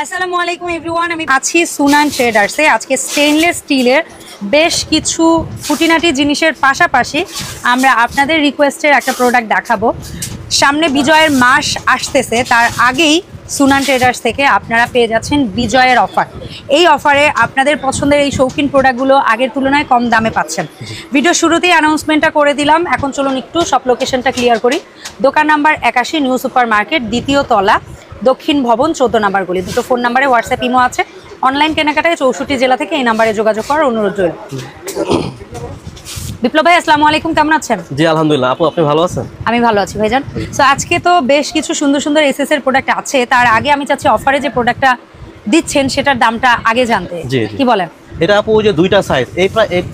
আসসালামু আলাইকুম এভরিওয়ান, আমি আছি সুনান ট্রেডার্সে। আজকে স্টেনলেস স্টিলের বেশ কিছু খুঁটিনাটি জিনিসের পাশাপাশি আমরা আপনাদের রিকোয়েস্টের একটা প্রোডাক্ট দেখাবো। সামনে বিজয়ের মাস আসতেছে, তার আগেই সুনান ট্রেডার্স থেকে আপনারা পেয়ে যাচ্ছেন বিজয়ের অফার। এই অফারে আপনাদের পছন্দের এই শৌখিন প্রোডাক্টগুলো আগের তুলনায় কম দামে পাচ্ছেন। ভিডিও শুরুতেই অ্যানাউন্সমেন্টটা করে দিলাম। এখন চলুন একটু সব লোকেশনটা ক্লিয়ার করি। দোকান নাম্বার 81, নিউ সুপার মার্কেট, দ্বিতীয় তলা, দক্ষিণ ভবন, 14 নাম্বার গলি। দুটো ফোন নাম্বারে হোয়াটসঅ্যাপ ইমো আছে। অনলাইন কেনাকাটায় 64 জেলা থেকে এই নাম্বারে যোগাযোগ করার অনুরোধ রইল। বিপ্লব ভাই, আসসালামু আলাইকুম, কেমন আছেন? জি আলহামদুলিল্লাহ, আপু আপনি ভালো আছেন? আমি ভালো আছি ভাইজান। সো আজকে তো বেশ কিছু সুন্দর সুন্দর এসএস এর প্রোডাক্ট আছে। তার আগে আমি চাচ্ছি অফারে যে প্রোডাক্টটা দিচ্ছেন সেটার দামটা আগে জানতে। কি বলেন? এটা আপু ওই যে দুইটা সাইজ,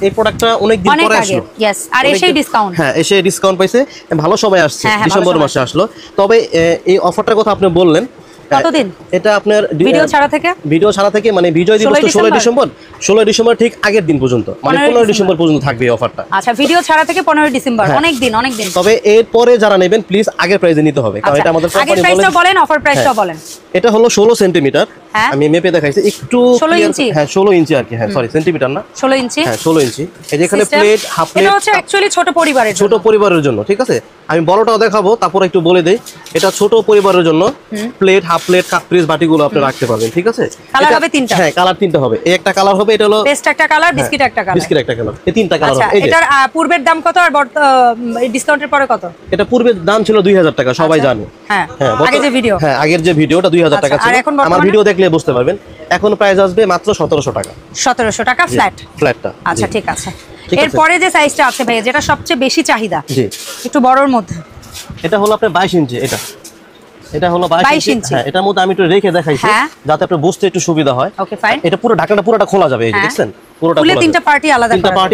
এই প্রোডাক্টটা অনেক দিন পরে আসলো। यस, আর এসেই ডিসকাউন্ট। হ্যাঁ, এসে ডিসকাউন্ট পাইছে, ভালো সময় আসছে, ডিসেম্বর মাসে আসলো। তবে এই অফারটার কথা আপনি বললেন কতদিন? এটা আপনার ভিডিও ছাড়া থেকে মানে বিজয় দিবস তো 16 ডিসেম্বর ঠিক আগের দিন পর্যন্ত, মানে 15 ডিসেম্বর পর্যন্ত থাকবে এই অফারটা। আচ্ছা, ভিডিও ছাড়া থেকে 15 ডিসেম্বর, অনেক দিন। তবে এর পরে যারা নেবেন প্লিজ আগের প্রাইসে নিতে হবে, কারণ এটা আমাদের কোম্পানি বলেন। অফার প্রাইসটা বলেন। এটা হলো 16 সেন্টিমিটার, আমি মেপে দেখাইছি একটু। 16 ইঞ্চি? হ্যাঁ 16 ইঞ্চি আর কি। হ্যাঁ সরি, সেন্টিমিটার না, 16 ইঞ্চি। হ্যাঁ 16 ইঞ্চি। এই যে এখানে প্লেট, হাফ প্লেট, এটা হচ্ছে অ্যাকচুয়ালি ছোট পরিবারের জন্য, ঠিক আছে? আমি বড়টাও দেখাবো, তারপর একটু বলে দেই। এটা ছোট পরিবারের জন্য plate, half plate, cup piece, বাটিগুলো আপনি রাখতে পারবেন, ঠিক আছে? কালার হবে তিনটা। হ্যাঁ, কালার তিনটা হবে। এই একটা কালার হবে, এটা হলো পেস্ট একটা কালার, বিস্কিট একটা কালার, এই তিনটা কালার হবে। এটার পূর্বের দাম কত আর ডিসকাউন্টের পরে কত? এটা পূর্বের দাম ছিল 2000 টাকা, সবাই জানে। হ্যাঁ, আগের যে ভিডিওটা 2000 টাকা ছিল। আমার ভিডিও দেখলে বুঝতে পারবেন। এখন প্রাইস আসবে মাত্র 1700 টাকা। 1700 টাকা ফ্ল্যাটটা। আচ্ছা, ঠিক আছে। এরপরে যে সাইজটা আছে ভাই, যেটা সবচেয়ে বেশি চাহিদা, জি একটু বড়র মধ্যে, এটা হলো আপনার 22 ইঞ্চি। এটা হলো 22 ইঞ্চি। হ্যাঁ, এটার মধ্যে আমি একটু রেখে দেখাইছি যাতে আপনি বুঝতে একটু সুবিধা হয়। Okay fine. এটা পুরো ঢাকনাটা পুরোটা খোলা যাবে, এই যে দেখছেন, পুরোটা খোলা। তিনটা পার্টি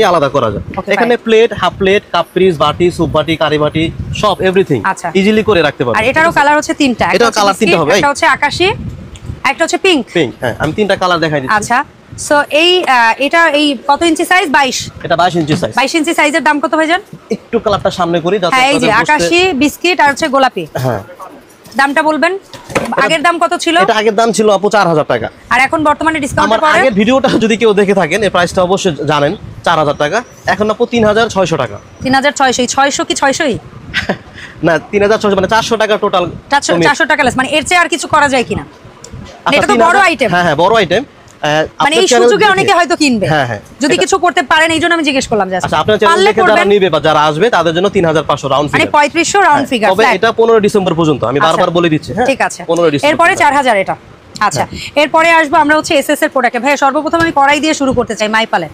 আলাদা করা যায়। এখানে plate, half plate, cup piece, বাটি, সুপ বাটি, কারি বাটি, সব এভরিথিং ইজিলি করে রাখতে পারবেন। আর এটারও কালার হচ্ছে তিনটা। এটা কালার তিনটা হবে, একটা হচ্ছে আকাশী, একটা হচ্ছে পিঙ্ক। হ্যাঁ, আমি তিনটা কালার দেখাই দিচ্ছি। আচ্ছা, সো এটা কত ইঞ্চি সাইজ? 22। এটা 22 ইঞ্চি সাইজ। 22 ইঞ্চি সাইজের দাম কত ভাইজান? একটু কালারটা সামনে করি যাতে এই যে আকাশী, বিস্কিট আর হচ্ছে গোলাপি। হ্যাঁ, দামটা বলবেন। আগের দাম কত ছিল? এটা আগের দাম ছিল আপু 4000 টাকা। আর এখন বর্তমানে ডিসকাউন্টের পরে? আগের ভিডিওটা যদি কেউ দেখে থাকেন, এই প্রাইসটা অবশ্যই জানেন, 4000 টাকা। এখন আপু 3600 টাকা। 3600? 600 কি 600ই? না, 3600 মানে 400 টাকা টোটাল। 400 টাকা লেস, মানে এর চেয়ে আর কিছু করা যায় কিনা? এটা তো বড় আইটেম। হ্যাঁ, বড় আইটেম। মানে এই সুযোগে অনেকে হয়তো কিনবে, যদি কিছু করতে পারেন, এইজন্য আমি জিজ্ঞেস করলাম। আচ্ছা, আপনার চ্যানেল থেকে যারা নিবে বা যারা আসবে তাদের জন্য 3500 রাউন্ড ফিগার, মানে 3500 রাউন্ড ফিগার। তবে এটা 15 ডিসেম্বর পর্যন্ত, আমি বারবার বলে দিচ্ছি। হ্যাঁ, ঠিক আছে। 15 ডিসেম্বর। এরপরে 4000 এটা। আচ্ছা, এরপরে আসবো আমরা হচ্ছে এসএস এর প্রোডাক্টে। ভাই সর্বপ্রথম আমি কড়াই দিয়ে শুরু করতে চাই। মাইপালের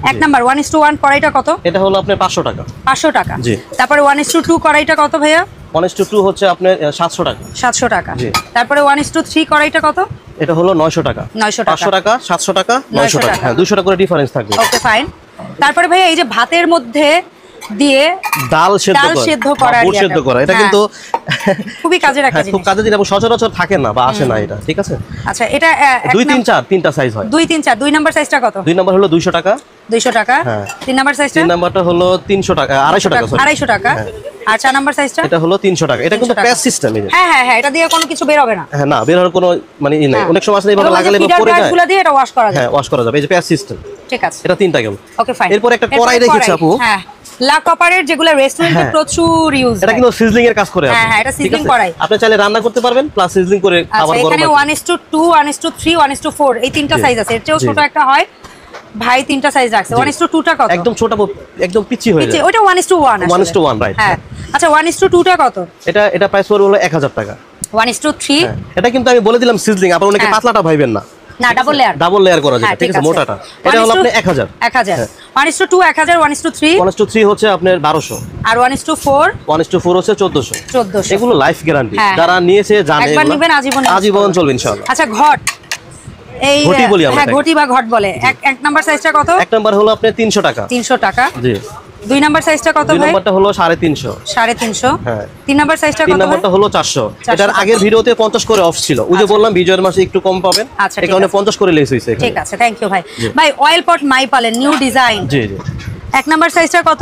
1 নাম্বার 1:1 কড়াইটা কত? এটা হলো আপনার 500 টাকা। 500 টাকা। জি। তারপরে 1:2 কড়াইটা কত ভাইয়া? 1:2 হচ্ছে আপনার 700 টাকা। 700 টাকা। জি। তারপরে 1:3 কড়াইটা কত? এটা হলো 900 টাকা। 500 টাকা, 700 টাকা, 900 টাকা। হ্যাঁ, 200 টাকা করে ডিফারেন্স থাকবে। Okay fine. তারপরে ভাইয়া এই যে ভাতের মধ্যে দিয়ে ডাল সেদ্ধ করা, এটা কিন্তু খুবই কাজের একটা জিনিস। খুব কাজের জিনিস, সচরাচর থাকে না বা আসে না এটা, ঠিক আছে? আচ্ছা, এটা 2 3 4 তিনটা সাইজ হয়। 2 3 4। 2 নাম্বার সাইজটা কত? 2 নাম্বার হলো 200 টাকা। 200 টাকা। হ্যাঁ। 3 নাম্বার সাইজটা? 3 নাম্বারটা হলো 300 টাকা, 250 টাকা। 250 টাকা। আর 4 নাম্বার সাইজটা? এটা হলো 300 টাকা। এটা কিন্তু প্যাচ সিস্টেম। হ্যাঁ, এটা দিয়ে কোনো কিছু বের হবে না। হ্যাঁ, না, বের হওয়ার কোনো মানে নাই। অনেক সময় আসলে এইভাবে লাগালে পড়ে যায়। এগুলো দিয়ে এটা ওয়াশ করা যায়। হ্যাঁ, ওয়াশ করা যাবে। এই যে প্যাচ সিস্টেম। ঠিক আছে, এটা তিনটা গেল। Okay fine. এরপর একটা কড়াই রেখেছি আপু। হ্যাঁ, লা কপারের, যেগুলো রেস্টুরেন্টে প্রচুর ইউজ হয়। এটা কিন্তু সিজলিং এর কাজ করে। হ্যাঁ, এটা সিজলিং কড়াই। আপনি চাইলে রান্না করতে পারবেন প্লাস সিজলিং করে খাবার গরম। এখানে 1:2, 1:3, 1:4 এই তিনটা সাইজ আছে। এর চেয়েও ছোট একটা হয় ভাই, তিনটা সাইজ রাখছে। 1:2 টা কত? একদম ছোট, একদম পিচি হয়ে যায়। ওটা 1:1 আসলে। 1:1 রাইট। হ্যাঁ, আচ্ছা 1:2 টা কত? এটা প্রাইস পড়বে হলো 1000 টাকা। 1:3। এটা কিন্তু আমি বলে দিলাম সিজলিং, আপনারা অনেকে পাতলাটা ভাইবেন না। না, ডাবল লেয়ার করা যায়, ঠিক আছে? মোটাটা এটা হলো আপনি 1000। 1:2 1000, 1:3 1:3 হচ্ছে আপনার 1200। আর 1:4 হচ্ছে 1400। এগুলো লাইফ গ্যারান্টি, যারা নিয়েছে জানে, একবার নেবেন আজীবন চলবে ইনশাআল্লাহ। আচ্ছা, ঘট, এই ঘটি বলি আমরা। হ্যাঁ, ঘটি বা ঘট বলে। 1 নাম্বার সাইজটা কত? 1 নাম্বার হলো আপনার 300 টাকা। 300 টাকা। জি। 2 নাম্বার সাইজটা কত ভাই? 2 নাম্বারটা হলো 350। 350। হ্যাঁ। 3 নাম্বার সাইজটা কত? 3 নাম্বারটা হলো 400। এটার আগের ভিডিওতে 50 করে অফ ছিল। ওই যে বললাম বিজয়ের মাসে একটু কম পাবেন, এই কারণে 50 করে লেস হইছে। ঠিক আছে, থ্যাংক ইউ ভাই। ভাই অয়েল পট মাইপালের নিউ ডিজাইন। জি। 1 নাম্বার সাইজটা কত?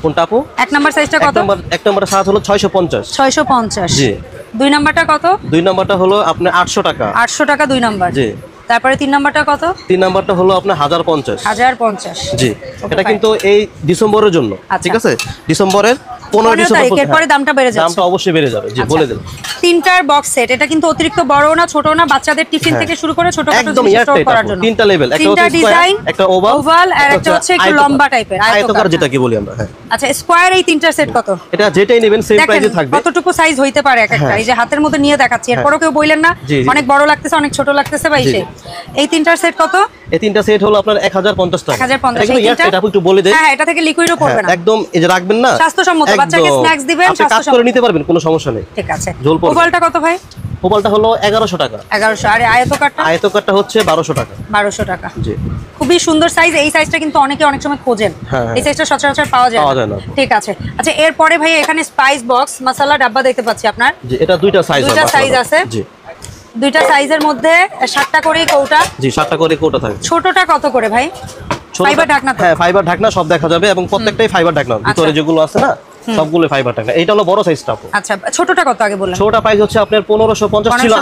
কোনটা আপু? 1 নাম্বার সাইজটা কত? 1 নাম্বার সাইজ হলো 650। 650। জি। 2 নাম্বারটা কত? 2 নাম্বারটা হলো আপনার 800 টাকা। 800 টাকা 2 নাম্বার। জি। তারপরে 3 নাম্বারটা কত? 3 নাম্বারটা হলো আপনার 1050। 1050। জি। এটা কিন্তু এই ডিসেম্বরের জন্য, ঠিক আছে? ডিসেম্বরের 15 ডিসেম্বর এরপরে দামটা বেড়ে যাচ্ছে। দামটা অবশ্যই বেড়ে যাবে। জি, বলে দিন। 3টার বক্স সেট, এটা কিন্তু অতিরিক্ত বড় না ছোট না, বাচ্চাদের টিফিন থেকে শুরু করে ছোট ছোট একদম জিনিস স্টোর করার জন্য। 3টা লেভেল, একটা হচ্ছে ডিজাইন, একটা ওভাল আর একটা হচ্ছে একটু লম্বা টাইপের আয়তাকার, যেটা কি বলি আমরা। হ্যাঁ, আচ্ছা স্কয়ার এই 3টার সেট কত? এটা যেটাই নেবেন সেম প্রাইসে থাকবে। কতটুকু সাইজ হইতে পারে এক একটা? এই যে হাতের মধ্যে নিয়ে দেখাচ্ছি, এরপরও কেউ বললেন না অনেক বড় লাগতেছে অনেক ছোট লাগতেছে ভাই। এই 3টার সেট কত? এই 3টা সেট হলো আপনার 1050 টাকা। 1050। এটা একটু বলে দেন। হ্যাঁ, এটা থেকে লিকুইডও পড়বে না, একদম এই যে রাখবেন না, স্বাস্থ্যসম্মত, বাচ্চাকে স্ন্যাক্স দিবেন, আপনি কাজ করে নিতে পারবেন, কোনো সমস্যা নেই। ঠিক আছে। ঝোল পড়বে। ওভালটা কত ভাই? ওভালটা হলো 1100 টাকা। 1100। আর আয়তকারটা? আয়তকারটা হচ্ছে 1200 টাকা। 1200 টাকা। জি। খুবই সুন্দর সাইজ। এই সাইজটা কিন্তু অনেকে অনেক সময় খোঁজেন, এই সাইজটা সচরাচর পাওয়া যায় না। ঠিক আছে। আচ্ছা এরপরে ভাই এখানে স্পাইস বক্স মশলা ডাব্বা দেখতে পাচ্ছি আপনার। জি, এটা দুইটা সাইজ আছে। জি। দুইটা সাইজের মধ্যে 7টা করে কৌটা। জি, 7টা করে কৌটা থাকে। ছোটটা কত করে ভাই? ফাইবার ঢাকনা তো? হ্যাঁ, ফাইবার ঢাকনা সব দেখা যাবে এবং প্রত্যেকটাই ফাইবার ঢাকনা, ভিতরে যেগুলো আছে না সবগুলো ফাইবার ঢাকনা। এটা হলো বড় সাইজটা। আচ্ছা, ছোটটা কত আগে বললেন? ছোটটা প্রাইস হচ্ছে আপনার 1550 ছিল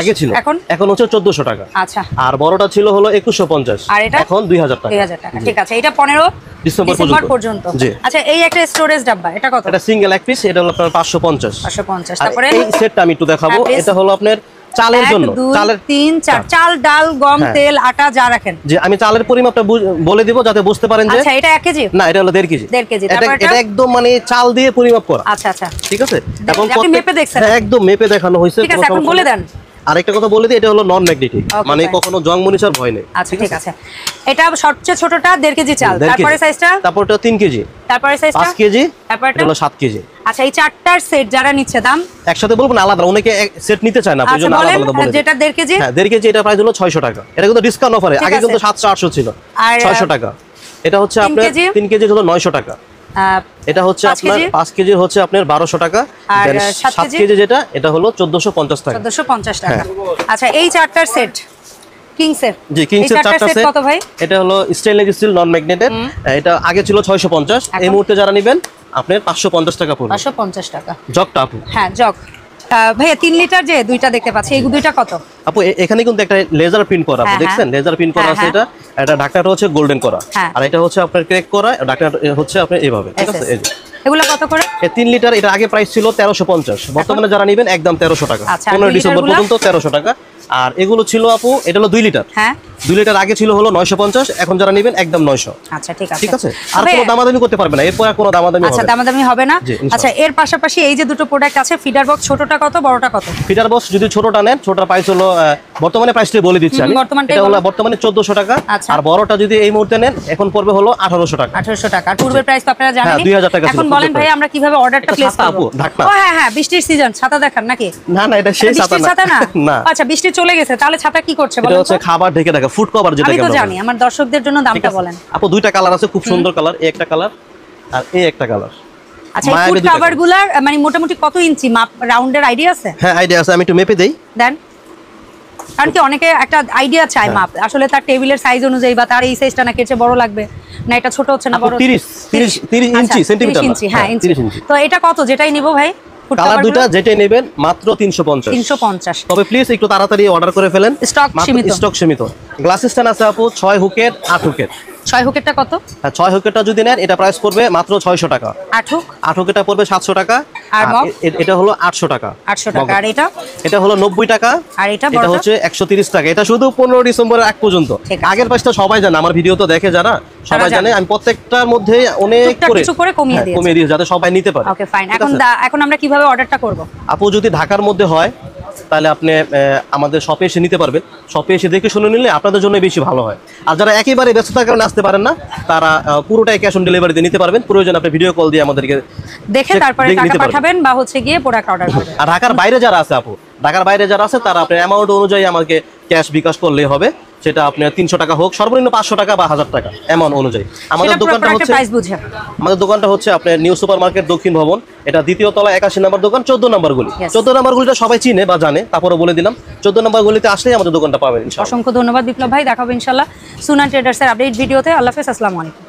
আগে ছিল, এখন হচ্ছে 1400 টাকা। আচ্ছা। আর বড়টা ছিল হলো 2150, আর এটা এখন 2000 টাকা। 2000 টাকা। ঠিক আছে। এটা 15 ডিসেম্বর পর্যন্ত। আচ্ছা, এই একটা স্টোরেজ ডাব্বা, এটা কত? এটা সিঙ্গেল এক পিস, এটা হলো আপনার 550। 550। তারপরে এই সেটটা আমি একটু দেখাবো। এটা হলো আপনার চালের জন্য, 3 4 চাল, ডাল, গম, তেল, আটা যা রাখেন। যে আমি চালের পরিমাপটা বলে দিব যাতে বুঝতে পারেন যে আচ্ছা এটা 1 কেজি না, এটা হলো 1.5 কেজি। 1.5 কেজি। এটা একদম মানে চাল দিয়ে পরিমাপ করা। আচ্ছা আচ্ছা, ঠিক আছে। এবং আপনি মেপে দেখছেন? একদম মেপে দেখানো হয়েছে। ঠিক আছে, এখন বলে দেন। আরেকটা কথা বলে দিই, এটা হলো নন ম্যাগনেটিক, মানে কখনো জং মরিচার ভয় নেই। আচ্ছা ঠিক আছে। এটা সবচেয়ে ছোটটা 1.5 কেজি চাল, তারপরে সাইজটা, তারপরটা 3 কেজি, তারপরে সাইজটা 5 কেজি, তারপরটা হলো 7 কেজি। আচ্ছা, এই 4টার সেট যারা নিচ্ছে দাম একসাথে বলবো না, আলাদা, অনেকে সেট নিতে চায় না, প্রয়োজন আলাদা আলাদা বলে। যেটা 1.5 কেজি, হ্যাঁ 1.5 কেজি, এটা প্রাইস হলো 600 টাকা। এটা কিন্তু ডিসকাউন্ট অফারে, আগে কিন্তু 700 800 ছিল, 600 টাকা। এটা হচ্ছে আপনার 3 কেজি হলো 900 টাকা। এটা হচ্ছে আপনার 5 কেজি হচ্ছে আপনার 1200 টাকা। আর 7 কেজি যেটা, এটা হলো 1450 টাকা। 1450 টাকা। আচ্ছা, এই 4টার সেট কিংসের। জি, কিংসের 4টা সেট কত ভাই? এটা হলো স্টেনলেস স্টিল নন ম্যাগনেটেড। এটা আগে ছিল 650, এই মুহূর্তে যারা নেবেন আপনার 550 টাকা পড়বে। 550 টাকা। জগটা আপু? হ্যাঁ জগ। ভাইয়া 3 লিটার যে দুইটা দেখতে পাচ্ছি, এই দুইটা কত? আপু এখানে কিন্তু একটা লেজার প্রিন্ট করা, আপনি দেখছেন লেজার প্রিন্ট করা আছে। এটা ঢাকনাটা হচ্ছে গোল্ডেন করা, আর এটা হচ্ছে আপনার ক্র্যাক করা, ঢাকনা হচ্ছে আপনার এইভাবে। ঠিক আছে। এই যে এগুলা কত করে? এই 3 লিটার, এটা আগে প্রাইস ছিল 1350, বর্তমানে যারা নেবেন একদম 1300 টাকা। 15 ডিসেম্বর পর্যন্ত 1300 টাকা। আর এগুলো ছিল আপু, এটা হলো 2 লিটার। হ্যাঁ, 2 লিটার আগে ছিল হলো 950, এখন যারা নেবেন একদম 900। আচ্ছা ঠিক আছে। ঠিক আছে। আর কোনো দামাদামি করতে পারবে না, এরপর আর কোনো দামাদামি হবে না। আচ্ছা, দামাদামি হবে না। আচ্ছা, এর পাশাপাশি এই যে দুটো প্রোডাক্ট আছে, ফিডার বক্স, ছোটটা কত, বড়টা কত? ফিডার বক্স যদি ছোটটা নেন, ছোটটার প্রাইস হলো বর্তমানে প্রাইসটা বলে দিচ্ছি আমি। এটা হলো বর্তমানে 1400 টাকা। আর বড়টা যদি এই মুহূর্তে নেন, এখন পড়বে হলো 1800 টাকা। 1800 টাকা। পূর্বের প্রাইস তো আপনারা জানেন। 2000 টাকা। এখন বলেন ভাই, আমরা কিভাবে অর্ডারটা প্লেস করব? ও হ্যাঁ হ্যাঁ, বৃষ্টির সিজন, ছাতা দেখান নাকি? না না, এটা সেই ছাতা না। না, আচ্ছা বৃষ্টি চলে গেছে, তাহলে ছাতা কি করছে বলেন? এটা হচ্ছে খাবার ঢেকে রাখা, ফুড কভার যেটা আমি তো জানি। আমার দর্শকদের জন্য দামটা বলেন। আপু দুইটা কালার আছে, খুব সুন্দর কালার, এই একটা কালার আর এই একটা কালার। আচ্ছা, এই ফুড কভারগুলো মানে মোটামুটি কত ইঞ্চি মাপ, রাউন্ডের আইডিয়া আছে? হ্যাঁ আইডিয়া আছে, আমি একটু মেপে দেই। দেন। কারণ কি অনেকে একটা আইডিয়া চায় মাপ, আসলে তার টেবিলের সাইজ অনুযায়ী বা তার এই সাইজটা নাকি এর চেয়ে বড় লাগবে, না এটা ছোট হচ্ছে না বড়? 30 ইঞ্চি, সেন্টিমিটার না। হ্যাঁ ইঞ্চি। তো এটা কত যেটাই নিব ভাই? কালার দুটো যেটাই নেবেন মাত্র 350। 350। তবে প্লিজ একটু তাড়াতাড়ি অর্ডার করে ফেলেন, স্টক সীমিত। গ্লাস স্ট্যান্ড আছে আপু 6 হুকের, 8 হুকের। 6 হুকেরটা কত? হ্যাঁ 6 হুকেরটা যদি নেন, এটা প্রাইস পড়বে মাত্র 600 টাকা। 8 হুকেরটা পড়বে 700 টাকা। আর এটা হলো 800 টাকা। 800 টাকা। আর এটা হলো 90 টাকা। আর এটা হচ্ছে 130 টাকা। এটা শুধু 15 ডিসেম্বরের আগ পর্যন্ত। আগের প্রাইসটা সবাই জানে, আমার ভিডিও তো দেখে যারা, সবাই জানে। আমি প্রত্যেকটার মধ্যে অনেক করে কমিয়ে দিয়েছি যাতে সবাই নিতে পারে। Okay fine. এখন আমরা কিভাবে অর্ডারটা করব? আপু যদি ঢাকার মধ্যে হয়, তাহলে আপনি আমাদের শপে এসে নিতে পারবেন। শপে এসে দেখে শুনে নিলে আপনাদের জন্য বেশি ভালো হয়। আর যারা একেবারে ব্যস্ততার কারণে আসতে পারেন না, তারা পুরোটাই ক্যাশ অন ডেলিভারিতে নিতে পারবেন। প্রয়োজন আপনি ভিডিও কল দিয়ে আমাদেরকে দেখে তারপরে টাকা পাঠাবেন বা হচ্ছে গিয়ে প্রোডাক্ট অর্ডার করবেন। আর ঢাকার বাইরে যারা আছে আপু, ঢাকার বাইরে যারা আছে তারা আপনার অ্যামাউন্ট অনুযায়ী আমাকে ক্যাশ বিকাশ করলেই হবে। সেটা আপনার 300 টাকা হোক, সর্বনিম্ন 500 টাকা বা 1000 টাকা অ্যামাউন্ট অনুযায়ী। আমাদের দোকানটা হচ্ছে আপনার নিউ সুপার মার্কেট দক্ষিণ ভবন, এটা দ্বিতীয় তলা 81 নম্বর দোকান, 14 নম্বর গলি। 14 নম্বর গলিটা সবাই চিনে বা জানে, তারপরে বলে দিলাম। 14 নম্বর গলিতে আসলেই আমাদের দোকানটা পাবেন ইনশাআল্লাহ। অসংখ্য ধন্যবাদ বিপ্লব ভাই। দেখাবো ইনশাআল্লাহ সুনান ট্রেডার্সের আপডেট ভিডিওতে। আল্লাহ হাফেজ, আসসালামু আলাইকুম।